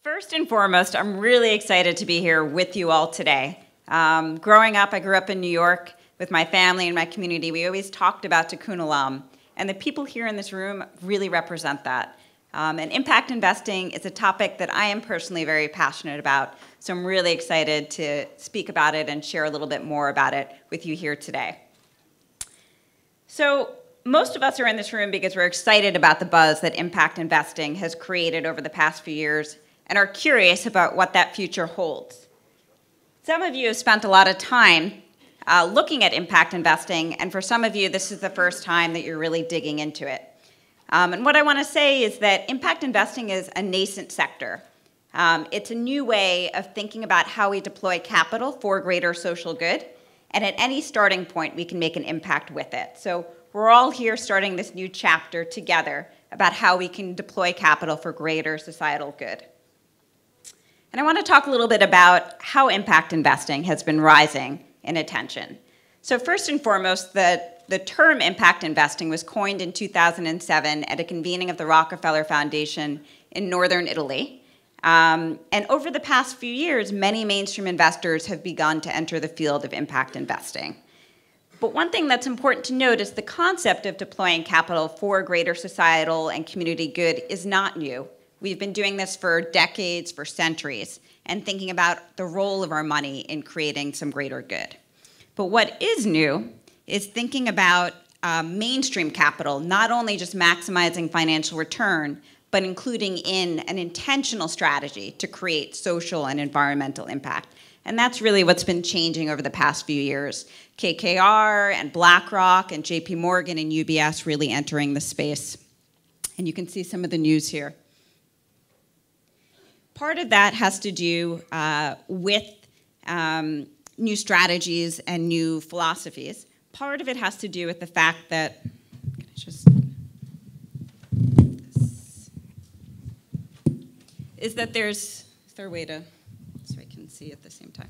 First and foremost, I'm really excited to be here with you all today. Growing up, I grew up in New York with my family and my community. We always talked about Tikkun Olam, and the people here in this room really represent that. And impact investing is a topic that I am personally very passionate about, so I'm really excited to speak about it and share a little bit more about it with you here today. So most of us are in this room because we're excited about the buzz that impact investing has created over the past few years and are curious about what that future holds. Some of you have spent a lot of time looking at impact investing, and for some of you, this is the first time that you're really digging into it. And what I want to say is that impact investing is a nascent sector. It's a new way of thinking about how we deploy capital for greater social good, and at any starting point, we can make an impact with it. So we're all here starting this new chapter together about how we can deploy capital for greater societal good. And I want to talk a little bit about how impact investing has been rising in attention. So first and foremost, the term impact investing was coined in 2007 at a convening of the Rockefeller Foundation in northern Italy. And over the past few years, many mainstream investors have begun to enter the field of impact investing. But one thing that's important to note is the concept of deploying capital for greater societal and community good is not new. We've been doing this for decades, for centuries, and thinking about the role of our money in creating some greater good. But what is new is thinking about mainstream capital, not only just maximizing financial return, but including in an intentional strategy to create social and environmental impact. And that's really what's been changing over the past few years. KKR and BlackRock and JP Morgan and UBS really entering the space. And you can see some of the news here. Part of that has to do with new strategies and new philosophies. Part of it has to do with the fact that, is there a way to, so I can see at the same time?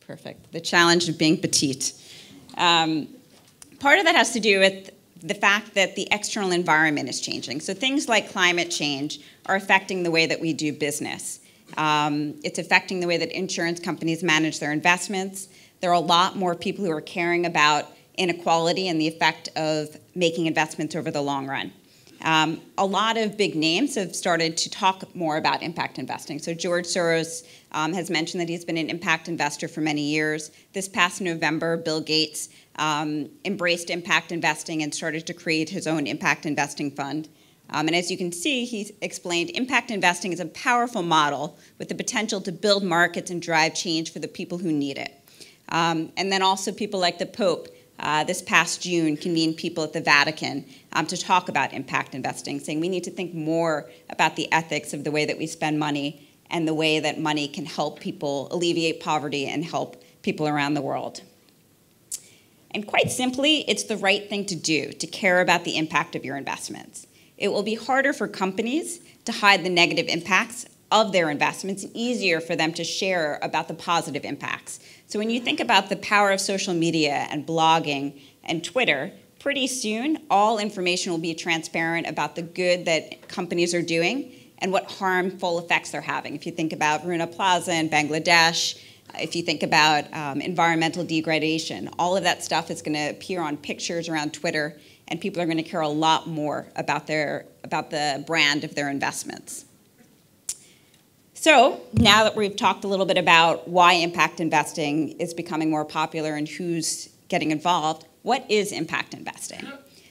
Perfect. The challenge of being petite. Part of that has to do with the fact that the external environment is changing. So things like climate change are affecting the way that we do business. It's affecting the way that insurance companies manage their investments. There are a lot more people who are caring about inequality and the effect of making investments over the long run. A lot of big names have started to talk more about impact investing. So George Soros has mentioned that he's been an impact investor for many years. This past November, Bill Gates embraced impact investing and started to create his own impact investing fund. And as you can see, he's explained impact investing is a powerful model with the potential to build markets and drive change for the people who need it. And then also people like the Pope this past June convened people at the Vatican to talk about impact investing, saying we need to think more about the ethics of the way that we spend money and the way that money can help people alleviate poverty and help people around the world. And quite simply, it's the right thing to do, to care about the impact of your investments. It will be harder for companies to hide the negative impacts of their investments and easier for them to share about the positive impacts. So when you think about the power of social media and blogging and Twitter, pretty soon all information will be transparent about the good that companies are doing and what harmful effects they're having. If you think about Rana Plaza in Bangladesh, if you think about environmental degradation, all of that stuff is going to appear on pictures around Twitter, and people are going to care a lot more about the brand of their investments. So now that we've talked a little bit about why impact investing is becoming more popular and who's getting involved, what is impact investing?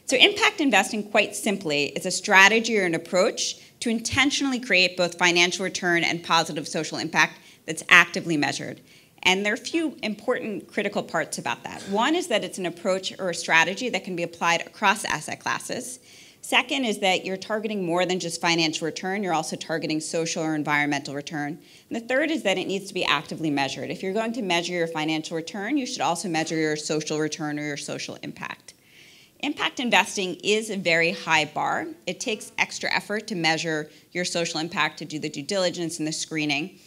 So impact investing, quite simply, is a strategy or an approach to intentionally create both financial return and positive social impact that's actively measured. And there are a few important critical parts about that. One is that it's an approach or a strategy that can be applied across asset classes. Second is that you're targeting more than just financial return, you're also targeting social or environmental return. And the third is that it needs to be actively measured. If you're going to measure your financial return, you should also measure your social return or your social impact. Impact investing is a very high bar. It takes extra effort to measure your social impact, to do the due diligence and the screening,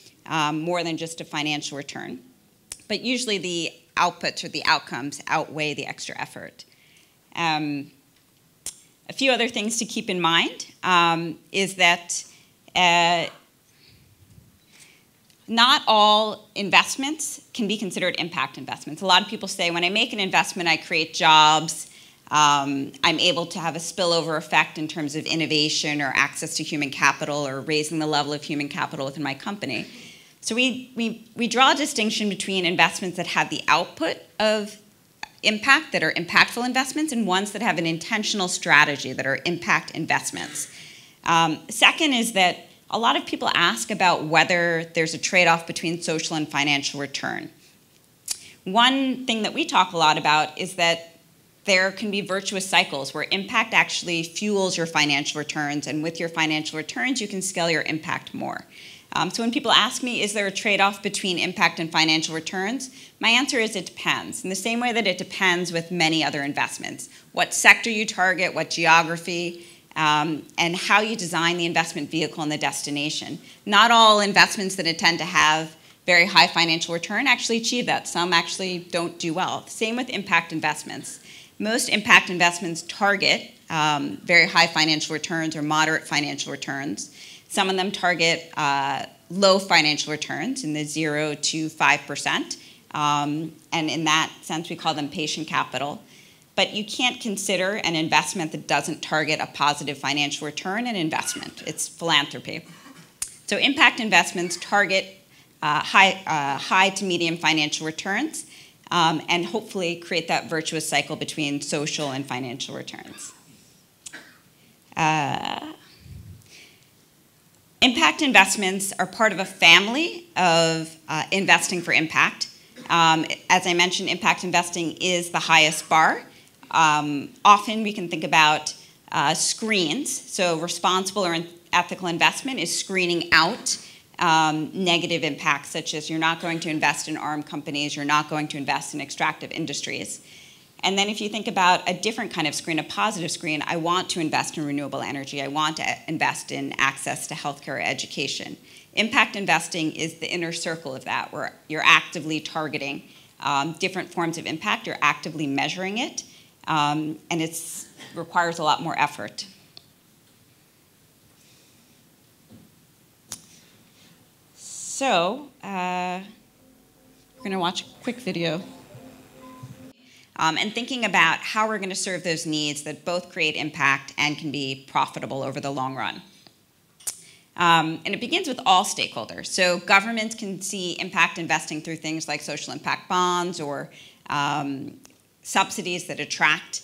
more than just a financial return. But usually the outputs or the outcomes outweigh the extra effort. A few other things to keep in mind is that not all investments can be considered impact investments. A lot of people say, when I make an investment, I create jobs. I'm able to have a spillover effect in terms of innovation or access to human capital or raising the level of human capital within my company. So we draw a distinction between investments that have the output of impact, that are impactful investments, and ones that have an intentional strategy that are impact investments. Second is that a lot of people ask about whether there's a trade-off between social and financial return. One thing that we talk a lot about is that there can be virtuous cycles where impact actually fuels your financial returns, and with your financial returns, you can scale your impact more. So when people ask me, is there a trade-off between impact and financial returns? My answer is it depends, in the same way that it depends with many other investments. What sector you target, what geography, and how you design the investment vehicle and the destination. Not all investments that tend to have very high financial return actually achieve that. Some actually don't do well. Same with impact investments. Most impact investments target very high financial returns or moderate financial returns. Some of them target low financial returns in the 0 to 5%. And in that sense, we call them patient capital. But you can't consider an investment that doesn't target a positive financial return an investment. It's philanthropy. So impact investments target high to medium financial returns and hopefully create that virtuous cycle between social and financial returns. Impact investments are part of a family of investing for impact. As I mentioned, impact investing is the highest bar. Often we can think about screens. So responsible or ethical investment is screening out negative impacts, such as you're not going to invest in armed companies, you're not going to invest in extractive industries. And then if you think about a different kind of screen, a positive screen, I want to invest in renewable energy, I want to invest in access to healthcare or education. Impact investing is the inner circle of that, where you're actively targeting different forms of impact, you're actively measuring it, and it requires a lot more effort. So, we're going to watch a quick video. And thinking about how we're going to serve those needs that both create impact and can be profitable over the long run. And it begins with all stakeholders. So governments can see impact investing through things like social impact bonds or subsidies that attract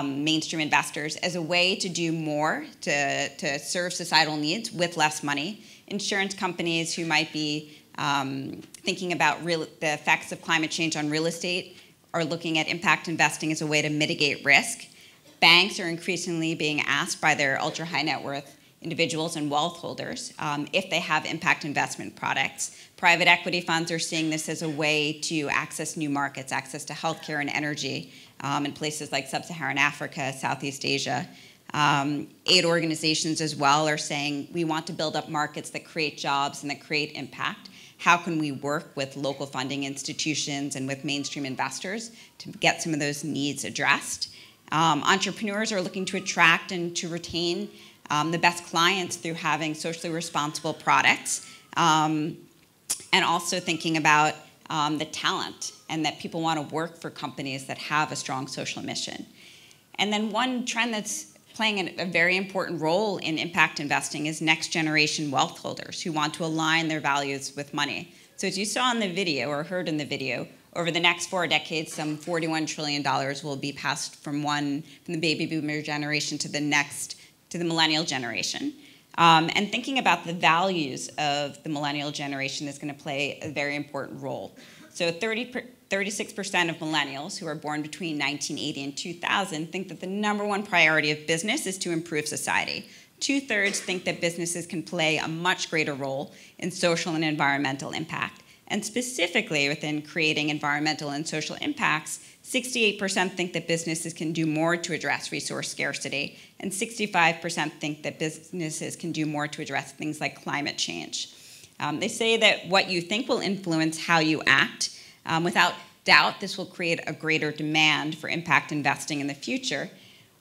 mainstream investors as a way to do more to serve societal needs with less money. Insurance companies who might be thinking about the effects of climate change on real estate are looking at impact investing as a way to mitigate risk. Banks are increasingly being asked by their ultra-high net worth individuals and wealth holders if they have impact investment products. Private equity funds are seeing this as a way to access new markets, access to healthcare and energy in places like sub-Saharan Africa, Southeast Asia. Aid organizations as well are saying we want to build up markets that create jobs and that create impact. How can we work with local funding institutions and with mainstream investors to get some of those needs addressed? Entrepreneurs are looking to attract and to retain the best clients through having socially responsible products, and also thinking about the talent and that people want to work for companies that have a strong social mission. And then one trend that's playing a very important role in impact investing is next generation wealth holders who want to align their values with money. So as you saw in the video or heard in the video, over the next 4 decades, some $41 trillion will be passed from the baby boomer generation to the millennial generation. And thinking about the values of the millennial generation is going to play a very important role. So 36% of millennials who are born between 1980 and 2000 think that the #1 priority of business is to improve society. 2/3 think that businesses can play a much greater role in social and environmental impact. And specifically within creating environmental and social impacts, 68% think that businesses can do more to address resource scarcity, and 65% think that businesses can do more to address things like climate change. They say that what you think will influence how you act. Without doubt, this will create a greater demand for impact investing in the future.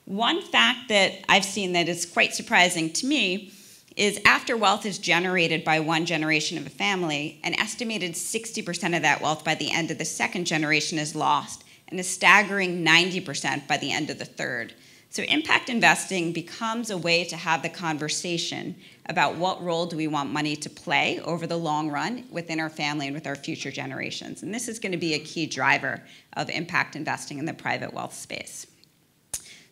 One fact that I've seen that is quite surprising to me is after wealth is generated by one generation of a family, an estimated 60% of that wealth by the end of the second generation is lost, and a staggering 90% by the end of the third. So impact investing becomes a way to have the conversation about what role do we want money to play over the long run within our family and with our future generations. And this is going to be a key driver of impact investing in the private wealth space.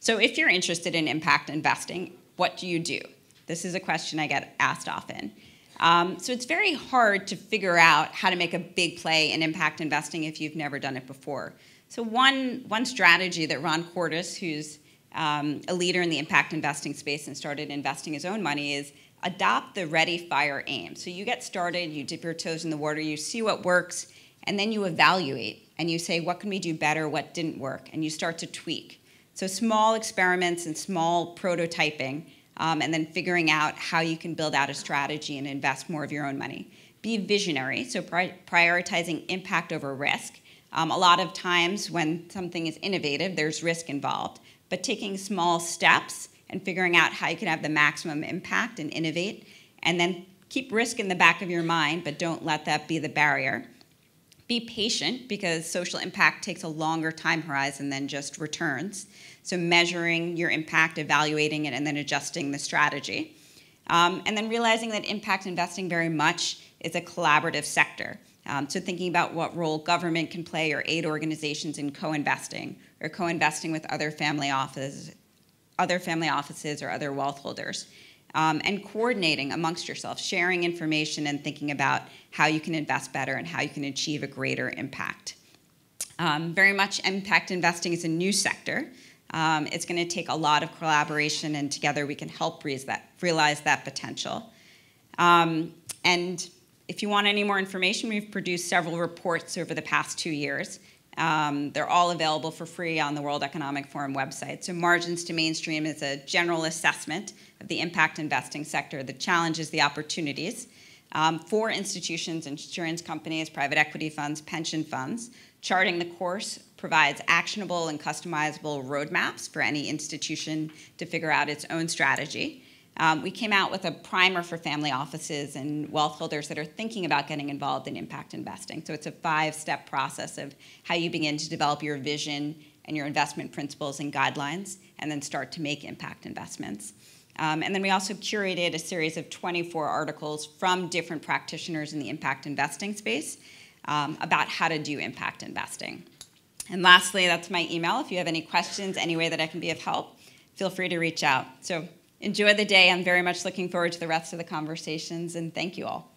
So if you're interested in impact investing, what do you do? This is a question I get asked often. So it's very hard to figure out how to make a big play in impact investing if you've never done it before. So one strategy that Ron Cordes, who's a leader in the impact investing space and started investing his own money, is adopt the ready, fire, aim. So you get started, you dip your toes in the water, you see what works, and then you evaluate, and you say, what can we do better, what didn't work, and you start to tweak. So small experiments and small prototyping, and then figuring out how you can build out a strategy and invest more of your own money. Be visionary, so prioritizing impact over risk. A lot of times when something is innovative, there's risk involved, but taking small steps and figuring out how you can have the maximum impact and innovate, and then keep risk in the back of your mind, but don't let that be the barrier. Be patient, because social impact takes a longer time horizon than just returns. So measuring your impact, evaluating it, and then adjusting the strategy. And then realizing that impact investing very much is a collaborative sector. So thinking about what role government can play or aid organizations in co-investing or co-investing with other family offices or other wealth holders. And coordinating amongst yourself, sharing information and thinking about how you can invest better and how you can achieve a greater impact. Very much impact investing is a new sector. It's going to take a lot of collaboration, and together we can help realize that potential. And if you want any more information, we've produced several reports over the past 2 years. They're all available for free on the World Economic Forum website. So Margins to Mainstream is a general assessment of the impact investing sector, the challenges, the opportunities for institutions, insurance companies, private equity funds, pension funds. Charting the course provides actionable and customizable roadmaps for any institution to figure out its own strategy. We came out with a primer for family offices and wealth holders that are thinking about getting involved in impact investing. So it's a 5-step process of how you begin to develop your vision and your investment principles and guidelines, and then start to make impact investments. And then we also curated a series of 24 articles from different practitioners in the impact investing space about how to do impact investing. And lastly, that's my email. If you have any questions, any way that I can be of help, feel free to reach out. So enjoy the day. I'm very much looking forward to the rest of the conversations, and thank you all.